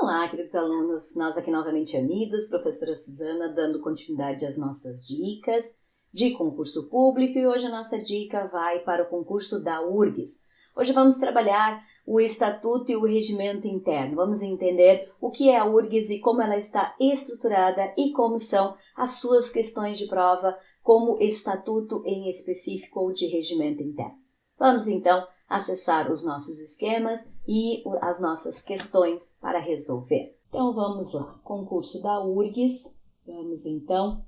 Olá, queridos alunos, nós aqui novamente unidos, professora Suzana, dando continuidade às nossas dicas de concurso público e hoje a nossa dica vai para o concurso da URGS. Hoje vamos trabalhar o Estatuto e o Regimento Interno. Vamos entender o que é a URGS e como ela está estruturada e como são as suas questões de prova, como Estatuto em específico ou de Regimento Interno. Vamos então acessar os nossos esquemas e as nossas questões para resolver. Então vamos lá, concurso da URGS, vamos então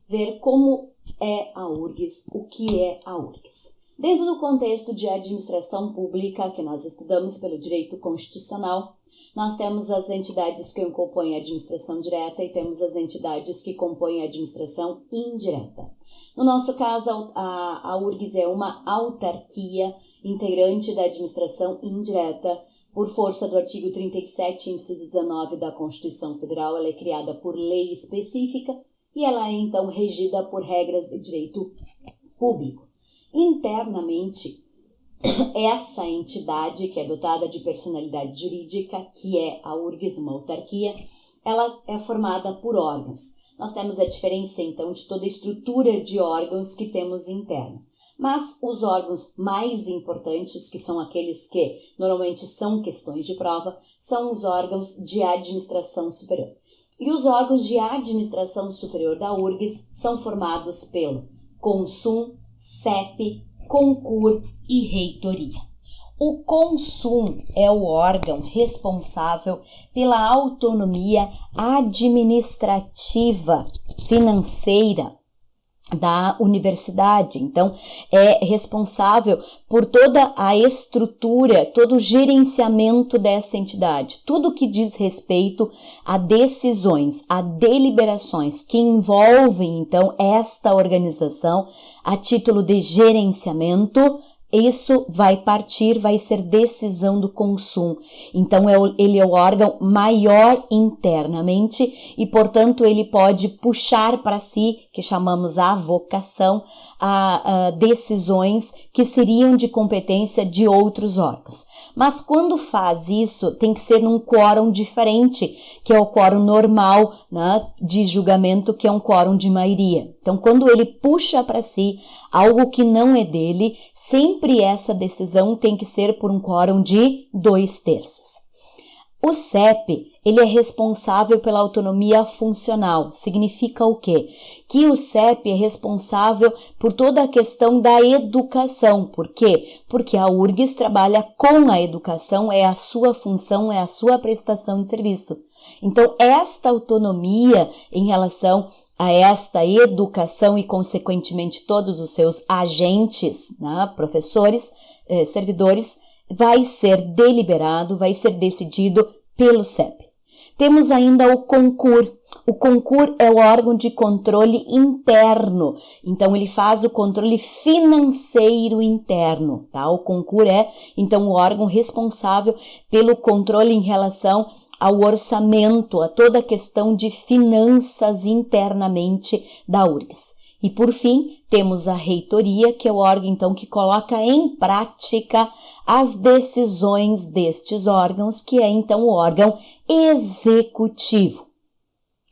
ver como é a URGS, o que é a URGS. Dentro do contexto de administração pública que nós estudamos pelo direito constitucional, nós temos as entidades que compõem a administração direta e temos as entidades que compõem a administração indireta. No nosso caso, a URGS é uma autarquia integrante da administração indireta. Por força do artigo 37, inciso 19 da Constituição Federal, ela é criada por lei específica e ela é então regida por regras de direito público. Internamente, essa entidade, que é dotada de personalidade jurídica, que é a URGS, uma autarquia, ela é formada por órgãos. Nós temos a diferença, então, de toda a estrutura de órgãos que temos interna. Mas os órgãos mais importantes, que são aqueles que normalmente são questões de prova, são os órgãos de administração superior. E os órgãos de administração superior da URGS são formados pelo CONSUM, CEP, CONCUR e reitoria. O CONSUM é o órgão responsável pela autonomia administrativa financeira da universidade. Então, é responsável por toda a estrutura, todo o gerenciamento dessa entidade. Tudo que diz respeito a decisões, a deliberações que envolvem, então, esta organização a título de gerenciamento, isso vai ser decisão do CONSUM. Então, ele é o órgão maior internamente e, portanto, ele pode puxar para si, que chamamos a avocação, a decisões que seriam de competência de outros órgãos. Mas quando faz isso, tem que ser num quórum diferente, que é o quórum normal, né, de julgamento, que é um quórum de maioria. Então, quando ele puxa para si algo que não é dele, sempre essa decisão tem que ser por um quórum de 2/3. O CEP, ele é responsável pela autonomia funcional. Significa o quê? Que o CEP é responsável por toda a questão da educação. Por quê? Porque a URGS trabalha com a educação, é a sua função, é a sua prestação de serviço. Então, esta autonomia em relação a esta educação e, consequentemente, todos os seus agentes, né, professores, servidores, vai ser deliberado, vai ser decidido pelo CEP. Temos ainda o CONCUR. O CONCUR é o órgão de controle interno, então ele faz o controle financeiro interno, tá? O CONCUR é, então, o órgão responsável pelo controle em relação ao orçamento, a toda a questão de finanças internamente da URGS. E, por fim, temos a reitoria, que é o órgão, então, que coloca em prática as decisões destes órgãos, que é, então, o órgão executivo.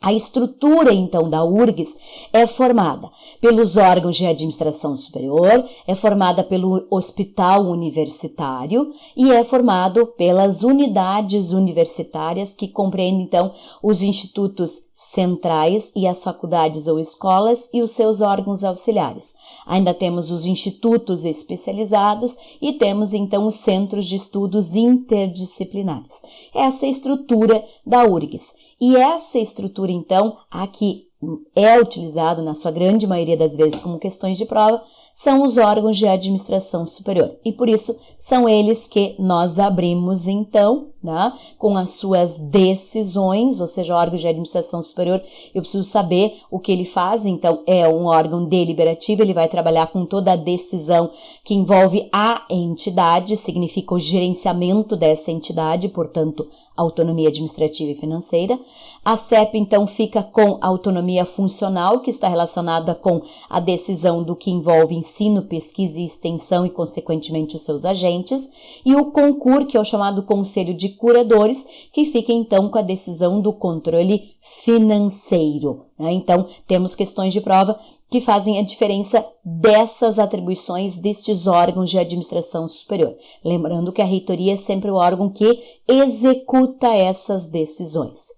A estrutura, então, da URGS é formada pelos órgãos de administração superior, é formada pelo hospital universitário e é formado pelas unidades universitárias que compreendem, então, os institutos centrais e as faculdades ou escolas e os seus órgãos auxiliares. Ainda temos os institutos especializados e temos, então, os centros de estudos interdisciplinares. Essa é a estrutura da URGS. E essa estrutura, então, aqui é utilizado na sua grande maioria das vezes como questões de prova, são os órgãos de administração superior. E por isso são eles que nós abrimos, então, né, com as suas decisões, ou seja, órgãos de administração superior, eu preciso saber o que ele faz. Então, é um órgão deliberativo, ele vai trabalhar com toda a decisão que envolve a entidade, significa o gerenciamento dessa entidade, portanto, autonomia administrativa e financeira. A CEP, então, fica com autonomia funcional, que está relacionada com a decisão do que envolve ensino, pesquisa e extensão e, consequentemente, os seus agentes, e o CONCUR, que é o chamado Conselho de Curadores, que fica, então, com a decisão do controle financeiro, né? Então, temos questões de prova que fazem a diferença dessas atribuições destes órgãos de administração superior. Lembrando que a reitoria é sempre o órgão que executa essas decisões.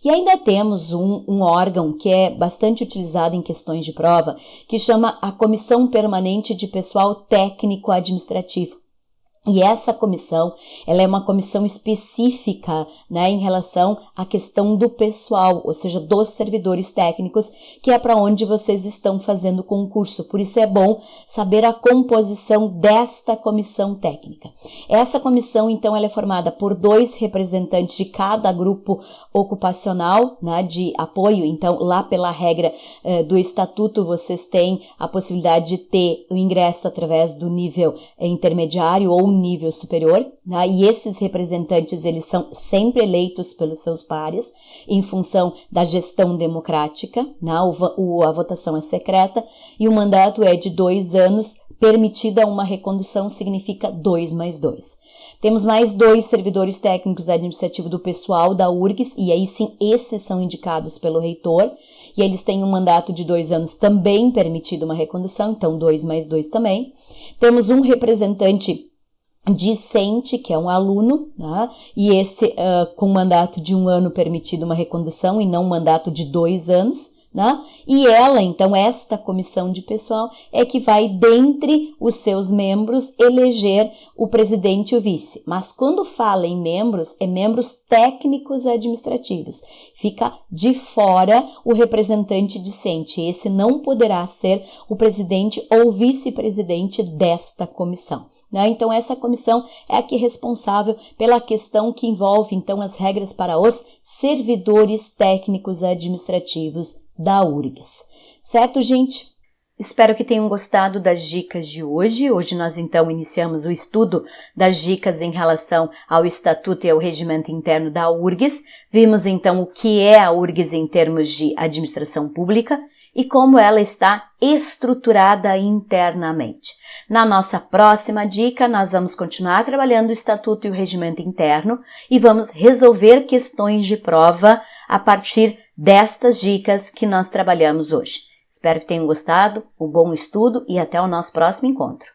E ainda temos um órgão que é bastante utilizado em questões de prova, que chama a Comissão Permanente de Pessoal Técnico Administrativo. E essa comissão, ela é uma comissão específica, né, em relação à questão do pessoal, ou seja, dos servidores técnicos, que é para onde vocês estão fazendo o concurso. Por isso é bom saber a composição desta comissão técnica. Essa comissão, então, ela é formada por 2 representantes de cada grupo ocupacional, né, de apoio. Então, lá pela regra do estatuto, vocês têm a possibilidade de ter o ingresso através do nível intermediário ou nível superior, né? E esses representantes, eles são sempre eleitos pelos seus pares em função da gestão democrática, né? A votação é secreta e o mandato é de 2 anos, permitida uma recondução, significa 2 mais 2. Temos mais 2 servidores técnicos administrativos do pessoal da URGS, e aí sim, esses são indicados pelo reitor, e eles têm um mandato de 2 anos, também permitido uma recondução, então 2 mais 2 também. Temos um representante discente, que é um aluno, né? E esse com mandato de 1 ano permitido uma recondução e não um mandato de 2 anos, né? E ela, então, esta comissão de pessoal é que vai, dentre os seus membros, eleger o presidente e o vice. Mas quando fala em membros, é membros técnicos administrativos. Fica de fora o representante discente. Esse não poderá ser o presidente ou vice-presidente desta comissão. Então, essa comissão é a que é responsável pela questão que envolve, então, as regras para os servidores técnicos administrativos da URGS. Certo, gente? Espero que tenham gostado das dicas de hoje. Hoje nós, então, iniciamos o estudo das dicas em relação ao Estatuto e ao Regimento Interno da URGS. Vimos, então, o que é a URGS em termos de administração pública e como ela está estruturada internamente. Na nossa próxima dica, nós vamos continuar trabalhando o Estatuto e o Regimento Interno e vamos resolver questões de prova a partir destas dicas que nós trabalhamos hoje. Espero que tenham gostado, um bom estudo e até o nosso próximo encontro.